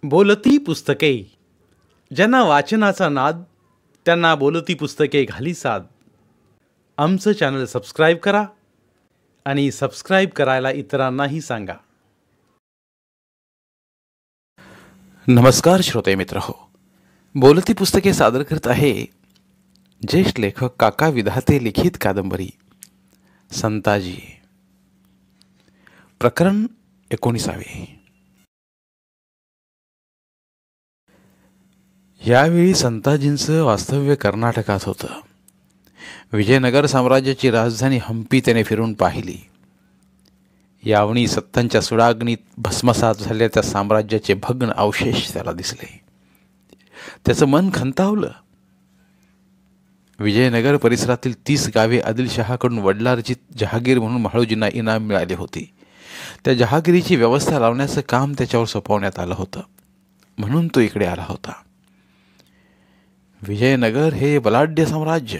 बोलती पुस्तके. ज्यांना वाचनाचा नाद त्यांना बोलती पुस्तके घाली साद. आमचं चॅनल सबस्क्राईब करा आणि सबस्क्राईब करायला इतरांनाही सांगा. नमस्कार श्रोते मित्र हो, बोलती पुस्तके सादर करत आहे ज्येष्ठ लेखक काका विधाते लिखित कादंबरी संताजी. प्रकरण 19. यावेळी संताजींचं वास्तव्य कर्नाटकात होतं. विजयनगर साम्राज्याची राजधानी हंपी त्याने फिरून पाहिली. यावणी सत्तांच्या सुडाग्नीत भस्मसात झालेल्या त्या साम्राज्याचे भग्न अवशेष त्याला दिसले. त्याचं मन खंतावलं. विजयनगर परिसरातील 30 गावे आदिलशहाकडून वडिलार्जित जहागीर म्हणून म्हाळूजींना इनाम मिळाली होती. त्या जहागिरीची व्यवस्था लावण्याचं काम त्याच्यावर सोपवण्यात आलं होतं, म्हणून तो इकडे आला होता. विजयनगर हे बलाढ्य साम्राज्य,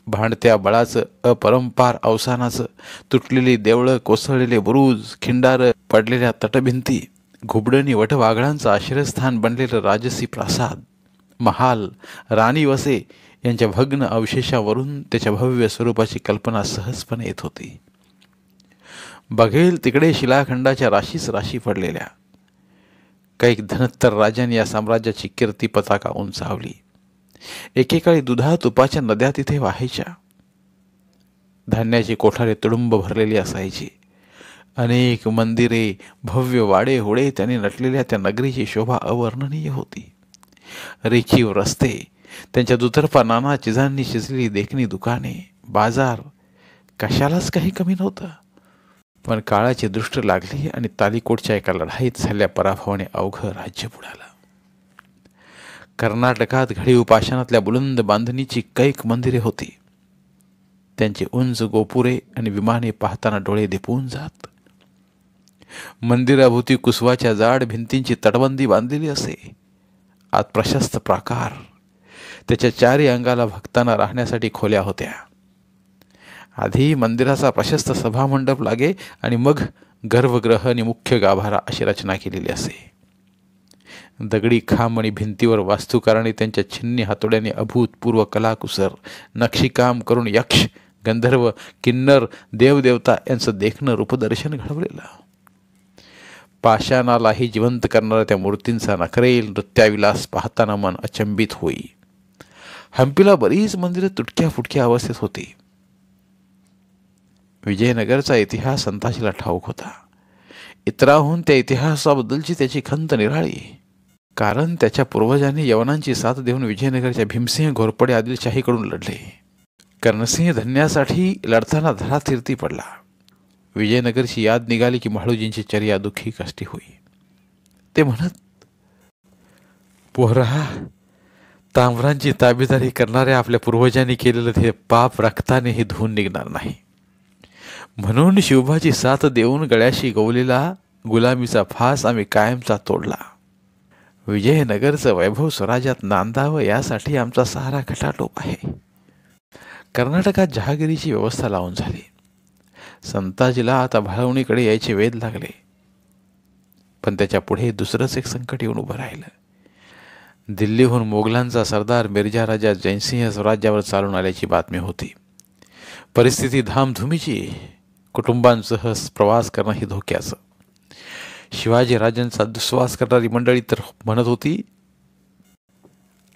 भांडत्या बळाचं, अपरंपार अवसानाचं, तुटलेली देवळं, कोसळलेले बुरुज, खिंडारं, पडलेल्या तटभिंती, घुबडणी वटवाघळांचं आश्रयस्थान बनलेलं राजसी प्रासाद, महाल, राणीवसे यांच्या भग्न अवशेषावरून त्याच्या भव्य स्वरूपाची कल्पना सहजपणे येत होती. बघेल तिकडे शिलाखंडाच्या राशीच राशी पडलेल्या. काही धनत्तर राजांनी या साम्राज्याची कीर्ती पताका उंचावली. एकेकाळी दुधा तुपाच्या नद्या तिथे वाहायच्या. धान्याची कोठारे तुडुंब भरलेली असायची. अनेक मंदिरे, भव्य वाडे होडे त्यांनी नटलेल्या त्या नगरीची शोभा अवर्णनीय होती. रेखीव रस्ते, त्यांच्या दुतर्फा नाना चिजांनी शिजलेली देखणी दुकाने, बाजार, कशालाच काही कमी नव्हतं. पण काळाची दृष्ट लागली आणि तालिकोटच्या एका लढाईत झालेल्या पराभवाने अवघं राज्य बुडालं. कर्नाटकात घडीव पाषाणातल्या बुलंद बांधणीची कैक मंदिरे होती. त्यांची उंच गोपुरे आणि विमाने पाहताना डोळे दिपून जात. मंदिराभोवती कुसवाच्या जाड भिंतींची तटबंदी बांधलेली असे. आत प्रशस्त प्राकार, त्याच्या चारी अंगाला भक्तांना राहण्यासाठी खोल्या होत्या. आधी मंदिराचा प्रशस्त सभामंडप लागे आणि मग गर्भगृह आणि मुख्य गाभारा अशी रचना केलेली असे. दगडी खांब आणि भिंतीवर वास्तुकाराने त्यांच्या छिन्नी हातोड्याने अभूतपूर्व कलाकुसर नक्षीकाम करून यक्ष, गंधर्व, किन्नर, देवदेवता यांचं देखणं रूपदर्शन घडवलेलं. पाषाणालाही जिवंत करणाऱ्या त्या मूर्तींचा नखरेल नृत्याविलास पाहताना मन अचंबित होई. हंपीला बरीच मंदिरं तुटक्या फुटक्या अवस्थेत होती. विजयनगरचा इतिहास संताजीला ठाऊक होता. इतराहून त्या इतिहासाबद्दलची त्याची खंत निराळी. कारण त्याच्या पूर्वजांनी यवनांची साथ देऊन विजयनगरच्या भीमसिंह घोरपडे आदिलशाहीकडून लढले. कर्णसिंह धन्यासाठी लढताना धरातीर्थी पडला. विजयनगरची याद निघाली की म्हाळूजींची चर्या दुःखी कष्टी होई. ते म्हणत, पोहरा, तांबरांची ताबेदारी करणाऱ्या आपल्या पूर्वजांनी केलेलं हे पाप रक्तानेही धुवून निघणार नाही. म्हणून शिवबाची साथ देऊन गळ्याशी गवलेला गुलामीचा फास आम्ही कायमचा तोडला. विजयनगरचं वैभव स्वराज्यात नांदावं यासाठी आमचा सारा खटाटोप आहे. कर्नाटकात जहागिरीची व्यवस्था लावून झाली. संताजीला आता भाळवणीकडे यायचे वेध लागले. पण त्याच्या पुढे दुसरंच एक संकट येऊन उभं राहिलं. दिल्लीहून मोगलांचा सरदार मिर्झा राजा जयसिंह स्वराज्यावर चालून आल्याची बातमी होती. परिस्थिती धामधुमीची. कुटुंबांसह प्रवास करणं ही धोक्याचं. शिवाजी राजांचा दुस्वास करणारी मंडळी तर म्हणत होती,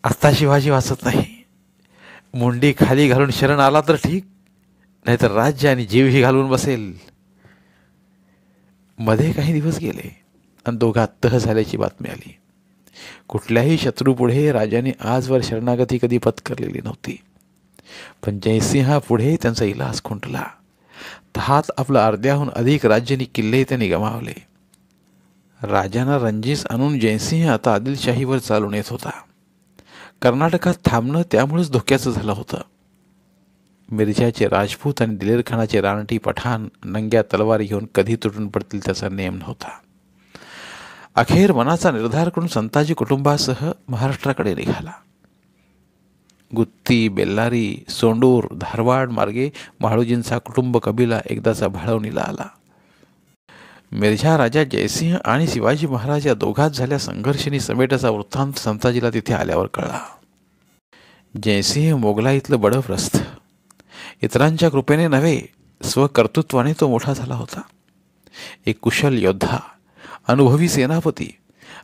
आता शिवाजी वाचत नाही. मुंडी खाली घालून शरण आला तर ठीक, नाहीतर राज्य आणि जीवही घालून बसेल. मध्ये काही दिवस गेले आणि दोघात तह झाल्याची बातमी आली. कुठल्याही शत्रूपुढे राजाने आजवर शरणागती कधी पत्करलेली नव्हती. पण जयसिंहापुढे त्यांचा इलाज खुंटला. तहात आपलं अर्ध्याहून अधिक राज्यानी किल्ले त्यांनी गमावले. राजांना रंजीस आणून जयसिंह आता आदिलशाहीवर चालून येत होता. कर्नाटकात थांबणं त्यामुळेच धोक्याचं झालं होतं. मिर्झाचे राजपूत आणि दिलेरखानाचे रानटी पठाण नंग्या तलवारी घेऊन कधी तुटून पडतील त्याचा नेम नव्हता. अखेर मनाचा निर्धार करून संताजी कुटुंबासह महाराष्ट्राकडे निघाला. गुत्ती, बेल्लारी, सोंडूर, धारवाड मार्गे म्हाळूजींचा कुटुंब कबिला एकदाचा भाळवणीला आला. मिर्झा राजा जयसिंह आणि शिवाजी महाराज या दोघात झाल्या संघर्षाने समेटाचा वृत्तांत संताजीला तिथे आल्यावर कळला. जयसिंह मोगलाईतलं बडव्रस्त, इतरांच्या कृपेने नव्हे स्वकर्तृत्वाने तो मोठा झाला होता. एक कुशल योद्धा, अनुभवी सेनापती,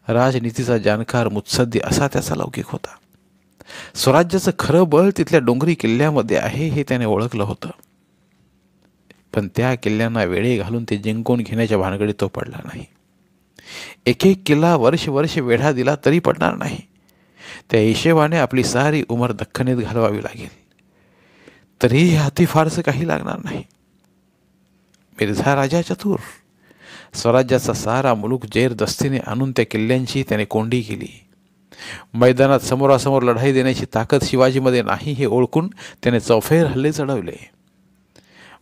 राजनीतीचा जाणकार, मुत्सद्दी असा त्याचा लौकिक होता. स्वराज्याचं खरं बळ तिथल्या डोंगरी किल्ल्यामध्ये आहे हे त्याने ओळखलं होतं. पण त्या किल्ल्यांना वेढे घालून ते जिंकून घेण्याच्या भानगडीत तो पडला नाही. एक एक किल्ला वर्ष वेढा दिला तरी पडणार नाही. त्या हिशेबाने आपली सारी उमर दख्खनीत घालवावी लागेल, तरीही हाती फारसं काही लागणार नाही. मिर्झा राजा चतुर, स्वराज्याचा सारा मुलूक जेरदस्तीने आणून त्या किल्ल्यांची त्याने कोंडी केली. मैदानात समोरासमोर लढाई देण्याची ताकद शिवाजीमध्ये नाही हे ओळखून त्याने चौफेर हल्ले चढवले.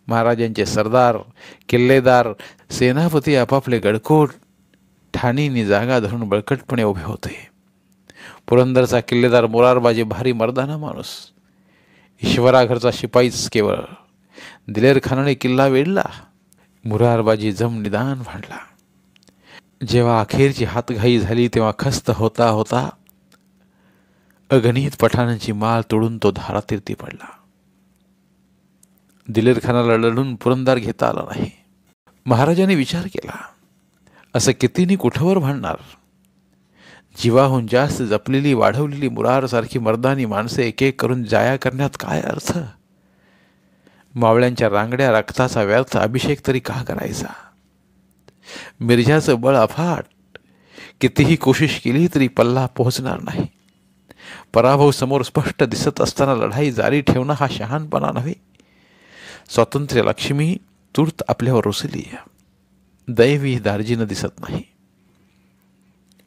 महाराजांचे सरदार, किल्लेदार, सेनापती आपापले गडकोट ठाणीनी जागा धरून बळकटपणे उभे होते. पुरंदरचा किल्लेदार मोरारबाजी भारी मर्दाना माणूस, ईश्वराघरचा शिपाईच केवळ. दिलेर खानाने किल्ला वेढला, मुरारबाजी जम निदान भांडला. जेव्हा अखेरची हातघाई झाली तेव्हा खस्त होता होता अगणित पठाणांची माळ तोडून तो धारातीर्थी पडला. दिलेर खानाला लढून पुरंदर घेता आला नाही. महाराजांनी विचार केला, असं कितीनी कुठवर भांडणार. जीवाहून जास्त जपलेली वाढवलेली मुरारसारखी मर्दानी माणसे एक एक करून जाया करण्यात काय अर्थ. मावळ्यांच्या रांगड्या रक्ताचा व्यर्थ अभिषेक तरी का करायचा. मिर्झाचं बळ अफाट, कितीही कोशिश केली तरी पल्ला पोहोचणार नाही. पराभव समोर स्पष्ट दिसत असताना लढाई जारी ठेवणं हा शहाणपणा नव्हे. स्वातंत्र्य लक्ष्मी तूर्त आपल्यावर रुसली, दैवी दार्जिनं दिसत नाही.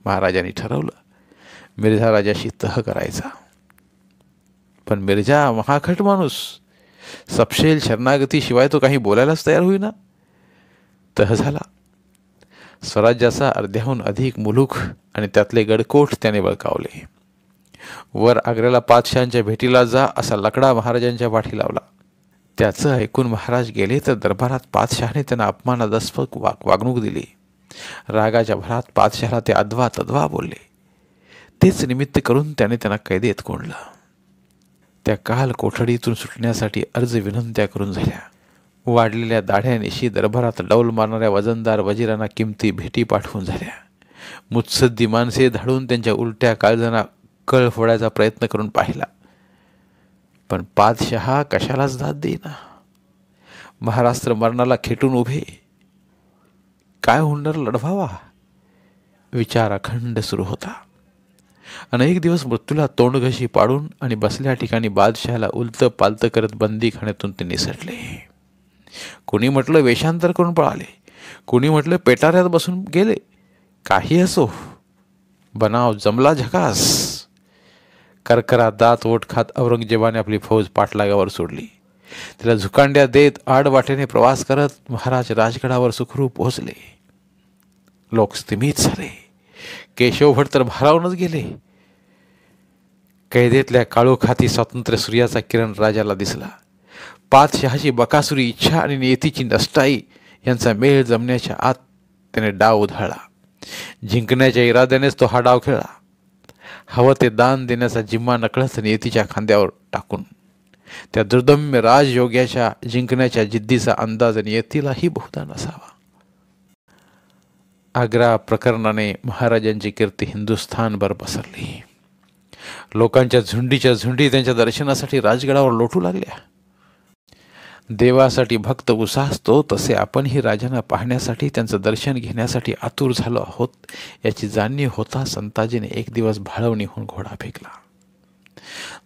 महाराजांनी ठरवलं मिर्झा राजाशी तह करायचा. पण मिर्झा महाखट माणूस, सपशेल शरणागतीशिवाय तो काही बोलायलाच तयार होईना. तह झाला. स्वराज्याचा अर्ध्याहून अधिक मुलूक आणि त्यातले गडकोट त्याने बळकावले. वर आग्र्याला पातशाहांच्या भेटीला जा असा लकडा महाराजांच्या पाठी लावला. त्याचं ऐकून महाराज गेले तर दरबारात पातशहाने त्यांना अपमानास्पद वागणूक दिली. रागाच्या भरात पातशहाला ते अद्वा तद्वा बोलले. तेच निमित्त करून त्याने त्यांना कैदेत कोंडलं. त्या काल कोठडीतून सुटण्यासाठी अर्ज विनंत्या करून झाल्या. वाढलेल्या दाढ्यानिशी दरबारात डौल मारणाऱ्या वजनदार वजीरांना किमती भेटी पाठवून झाल्या. मुत्सद्दी माणसे धाडून त्यांच्या उलट्या काळजांना कळ फोडायचा प्रयत्न करून पाहिला, पण पातशहा कशालाच दाद देईना. महाराष्ट्र मरणाला खेटून उभे. काय हुंडर लढवावा विचार अखंड सुरू होता. अनेक दिवस मृत्यूला तोंडघशी पाडून आणि बसल्या ठिकाणी बादशहाला उलतं पालतं करत बंदीखान्यातून ते निसटले. कुणी म्हटलं वेषांतर करून पळाले, कुणी म्हटलं पेटाऱ्यात बसून गेले. काही असो, बनाव जमला झकास. करकरा दात ओठ खात औरंगजेबाने आपली फौज पाठलागावर सोडली. तिला झुकांड्या देत आडवाटेने प्रवास करत महाराज राजगडावर सुखरूप पोहोचले. लोक स्तिमित झाले. केशवभट तर भारावूनच गेले. कैदेतल्या काळोखाती स्वातंत्र्य सूर्याचा किरण राजाला दिसला. पातशहाची बकासुरी इच्छा आणि नियतीची नष्टाई यांचा मेळ जमण्याच्या आत त्याने डाव उधळला. जिंकण्याच्या इराद्यानेच तो हा डाव खेळला. हवं ते दान देण्याचा जिम्मा नकळत नियतीच्या खांद्यावर टाकून त्या दुर्दम्य राजयोग्याच्या जिंकण्याच्या जिद्दीचा अंदाज नियतीलाही बहुधा नसावा. आग्रा प्रकरणाने महाराजांची कीर्ती हिंदुस्थानभर पसरली. लोकांच्या झुंडीच्या झुंडी त्यांच्या दर्शनासाठी राजगडावर लोटू लागल्या. देवासाठी भक्त उसासतो तसे आपणही राजांना पाहण्यासाठी, त्यांचं दर्शन घेण्यासाठी आतुर झालो आहोत याची जाणीव होता संताजीने एक दिवस भाळवणीहून घोडा फेकला.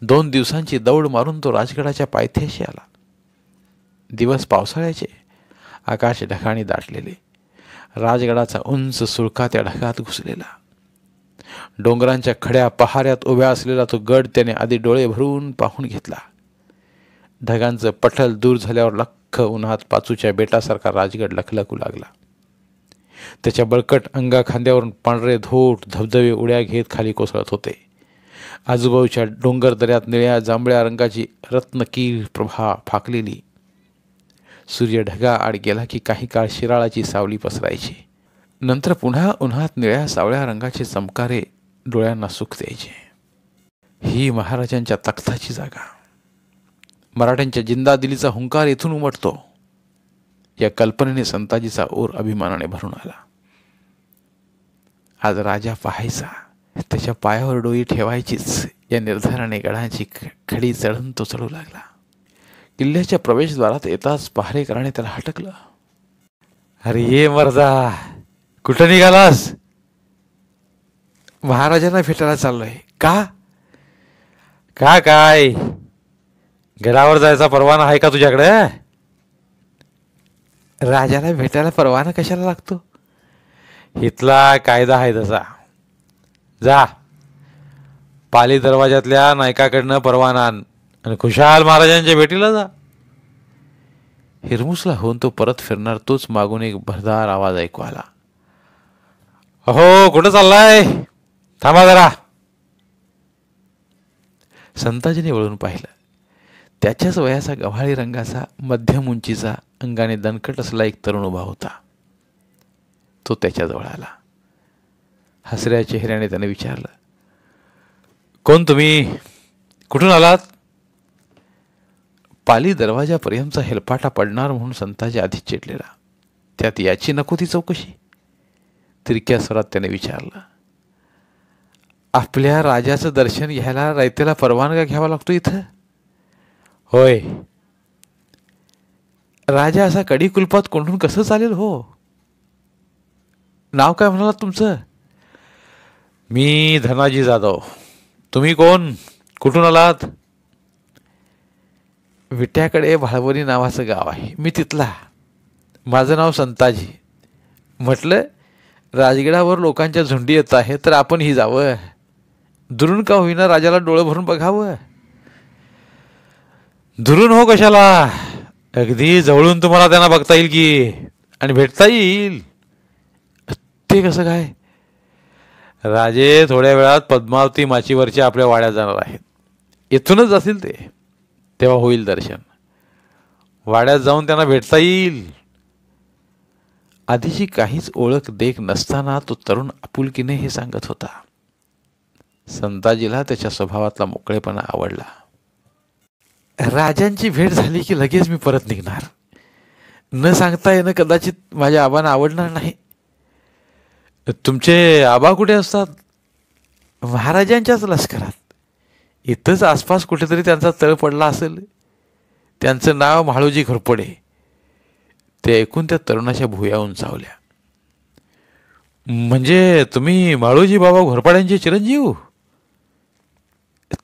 2 दिवसांची दौड मारून तो राजगडाच्या पायथ्याशी आला. दिवस पावसाळ्याचे, आकाश ढगाने दाटलेले. राजगडाचा उंच सुळका त्या ढगात घुसलेला. डोंगरांच्या खड्या पहाऱ्यात उभ्या असलेला तो गड त्याने आधी डोळे भरून पाहून घेतला. ढगांचं पठल दूर झाल्यावर लख्ख उन्हात पाचूच्या बेटासारखा राजगड लखलखू लागला. त्याच्या बळकट अंगा खांद्यावरून पांढरे धोट धबधबे उड्या घेत खाली कोसळत होते. आजूबाजूच्या डोंगर दऱ्यात निळ्या जांभळ्या रंगाची रत्नकीर प्रभा फाकलेली. सूर्य ढगा आड गेला की काही काळ शिराळाची सावली पसरायची. नंतर पुन्हा उन्हात निळ्या सावळ्या रंगाचे चमकारे डोळ्यांना सुख द्यायचे. ही महाराजांच्या तख्ताची जागा. मराठ्यांच्या जिंदादिलीचा हुंकार येथून उमटतो. या कल्पनेने संताजीचा ओर अभिमानाने भरून आला. आज राजा पाहायचा, त्याच्या पायावर डोई ठेवायचीच या निर्धाराने गडाची खडी चढून तो चढू लागला. किल्ल्याच्या प्रवेशद्वारात येताच पहारेकराने त्याला हटकलं. अरे ये मर्दा, कुठं निघालास? महाराजांना भेटायला चाललोय. का? काय गडावर जायचा परवाना आहे का तुझ्याकडे? राजाला भेटायला परवाना कशाला लागतो? इथला कायदा आहे तसा. जा, पाली दरवाजातल्या नायकाकडनं परवाना आण आणि खुशाल महाराजांच्या भेटीला जा. हिरमुसला होऊन तो परत फिरणार तोच मागून एक भरदार आवाज ऐकू आला. अहो, कुठं चाललाय? थांबा जरा. संताजीने वळून पाहिलं. त्याच्याच वयाचा गव्हाळी रंगाचा मध्यम उंचीचा अंगाने दणकट असला एक तरुण उभा होता. तो त्याच्याजवळ आला. हसऱ्या चेहऱ्याने त्याने विचारलं, कोण तुम्ही? कुठून आलात? पाली दरवाजापर्यंतचा हेलपाटा पडणार म्हणून संताजी आधीच चिडलेला. त्यात याची नको ती चौकशी. तिरक्या स्वरात त्याने विचारलं, आपल्या राजाचं दर्शन घ्यायला रयतेला परवानगा घ्यावा लागतो इथं? होय. राजा असा कडी कुलपात कोंडून कसं चालेल हो? नाव काय म्हणालात तुमचं? मी धनाजी जाधव. तुम्ही कोण? कुठून आलात? विट्याकडे भाळवणी नावाचं गाव आहे, मी तिथला. माझं नाव संताजी. म्हटलं, राजगडावर लोकांच्या झुंडी येत आहे तर आपणही जावं. दुरून का होईना राजाला डोळं भरून बघावं. दुरून हो कशाला, अगदी जवळून तुम्हाला त्यांना बघता येईल की, आणि भेटता येईल. ते कसं काय? राजे थोड्या वेळात पद्मावती माचीवरच्या आपल्या वाड्यात जाणार आहेत. इथूनच असतील ते, तेव्हा होईल दर्शन. वाड्यात जाऊन त्यांना भेटता येईल. आधीची काहीच ओळख देख नसताना तो तरुण आपुलकीने हे सांगत होता. संताजीला त्याच्या स्वभावातला मोकळेपणा आवडला. राजांची भेट झाली की लगेच मी परत निघणार. न सांगता येणं कदाचित माझ्या आबांना आवडणार नाही. तुमचे आबा कुठे असतात? महाराजांच्याच लष्करात. इथंच आसपास कुठेतरी त्यांचा तळ पडला असेल. त्यांचं नाव म्हाळोजी घोरपडे. ते ऐकून त्या तरुणाच्या भुया उंचावल्या. म्हणजे तुम्ही म्हाळोजी बाबा घोरपड्यांचे चिरंजीव?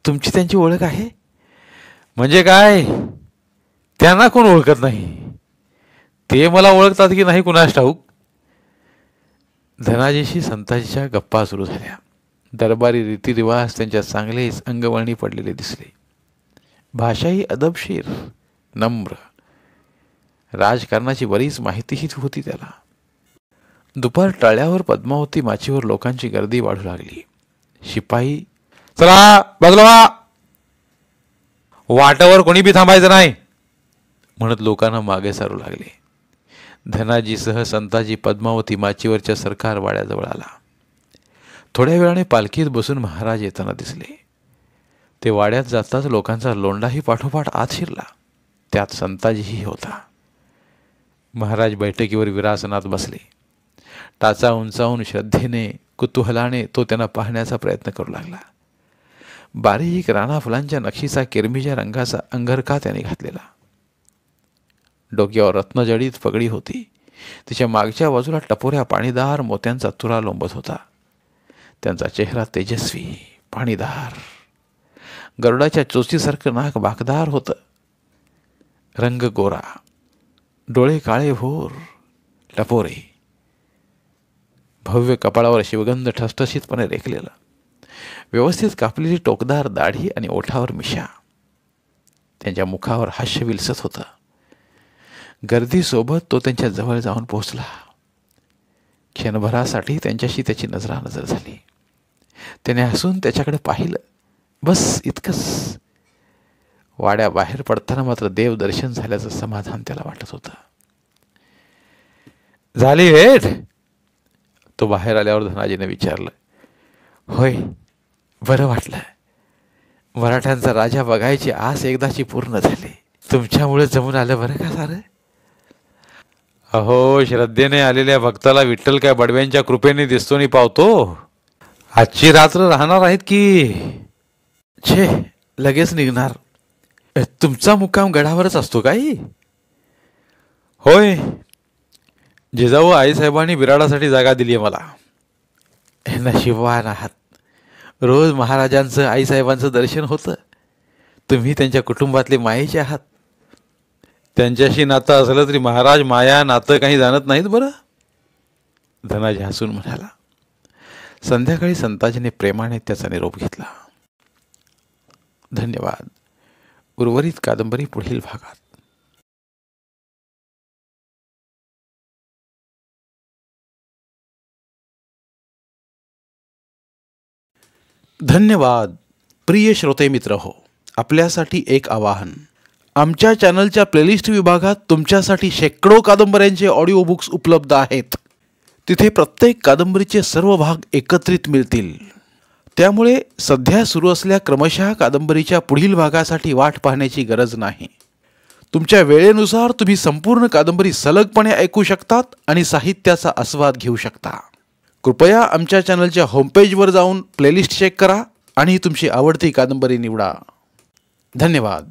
तुमची त्यांची ओळख आहे? म्हणजे काय, त्यांना कोण ओळखत नाही? ते मला ओळखतात की नाही कुणास ठाऊक. धनाजीशी संताजीच्या गप्पा सुरू झाल्या. दरबारी रीतिरिवाज त्यांच्या चांगलेच अंगवळणी पडलेले दिसले. भाषाही अदबशीर, नम्र. राजकारणाची बरीच माहितीही होती त्याला. दुपार टळ्यावर पद्मावती माचीवर लोकांची गर्दी वाढू लागली. शिपाई, चला बाजूला व्हा, वाटावर कोणी बी थांबायचं नाही म्हणत लोकांना मागे सारू लागले. धनाजीसह संताजी पद्मावती माचीवरच्या सरकार वाड्याजवळ आला. थोड्या वेळाने पालखीत बसून महाराज येताना दिसले. ते वाड्यात जाताच लोकांचा लोंडाही पाठोपाठ आत शिरला. त्यात संताजीही होता. महाराज बैठकीवर विरासनात बसले. टाचा उंचावून श्रद्धेने कुतूहलाने तो त्यांना पाहण्याचा प्रयत्न करू लागला. बारीक राणा फुलांच्या नक्षीचा किरमिच्या रंगाचा अंगरखा त्याने घातलेला. डोक्यावर रत्नजडित पगडी होती. तिच्या मागच्या बाजूला टपोऱ्या पाणीदार मोत्यांचा तुरा लोंबत होता. त्यांचा चेहरा तेजस्वी, पाणीदार. गरुडाच्या चोचीसारखं नाक बाकदार होतं. रंग गोरा, डोळे काळे भोर, टपोरे. भव्य कपाळावर शिवगंध ठसठशीतपणे रेखलेला. व्यवस्थित कापलेली टोकदार दाढी आणि ओठावर मिशा. त्यांच्या मुखावर हास्य विलसत होतं. गर्दीसोबत तो त्यांच्या जवळ जाऊन पोहोचला. क्षणभरासाठी त्यांच्याशी त्याची नजरानजर झाली. त्याने हसून त्याच्याकडे पाहिलं. बस इतकंच. वाड्याबाहेर पडताना मात्र देवदर्शन झाल्याचं समाधान त्याला वाटत होतं. झाली भेट? तो बाहेर आल्यावर धनाजीने विचारलं. होय, बरं वाटलं. मराठ्यांचा राजा बघायची आस एकदाची पूर्ण झाली. तुमच्यामुळे जमून आलं बरं का सारं. अहो, श्रद्धेने आलेल्या भक्ताला विठ्ठल काय बडव्यांच्या कृपेने दिसतो आणि पावतो. आजची रात्र राहणार आहेत की? छे, लगेच निघणार. तुमचा मुक्काम गडावरच असतो काही? होय, जिजाऊ आईसाहेबांनी बिराडासाठी जागा दिली आहे मला. नशिबवान आहात. रोज महाराजांचं आईसाहेबांचं दर्शन होतं. तुम्ही त्यांच्या कुटुंबातले मायेचे आहात. त्यांच्याशी नातं असलं तरी महाराज माया नातं काही जाणत नाहीत बरं. धनाजी हसून म्हणाला. संध्याकाळी संताजीने प्रेमाने त्याचा निरोप घेतला. धन्यवाद. उर्वरित कादंबरी पुढील भागात. धन्यवाद. प्रिय श्रोते मित्र हो, आपल्यासाठी एक आवाहन. आमच्या चॅनलच्या प्लेलिस्ट विभागात तुमच्यासाठी शेकडो कादंबऱ्यांचे ऑडिओ बुक्स उपलब्ध आहेत. तिथे प्रत्येक कादंबरीचे सर्व भाग एकत्रित मिळतील. त्यामुळे सध्या सुरू असलेल्या क्रमशः कादंबरीच्या पुढील भागासाठी वाट पाहण्याची गरज नाही. तुमच्या वेळेनुसार तुम्ही संपूर्ण कादंबरी सलगपणे ऐकू शकतात आणि साहित्याचा आस्वाद घेऊ शकता. कृपया आमच्या चॅनलच्या होमपेजवर जाऊन प्लेलिस्ट चेक करा आणि तुमची आवडती कादंबरी निवडा. धन्यवाद.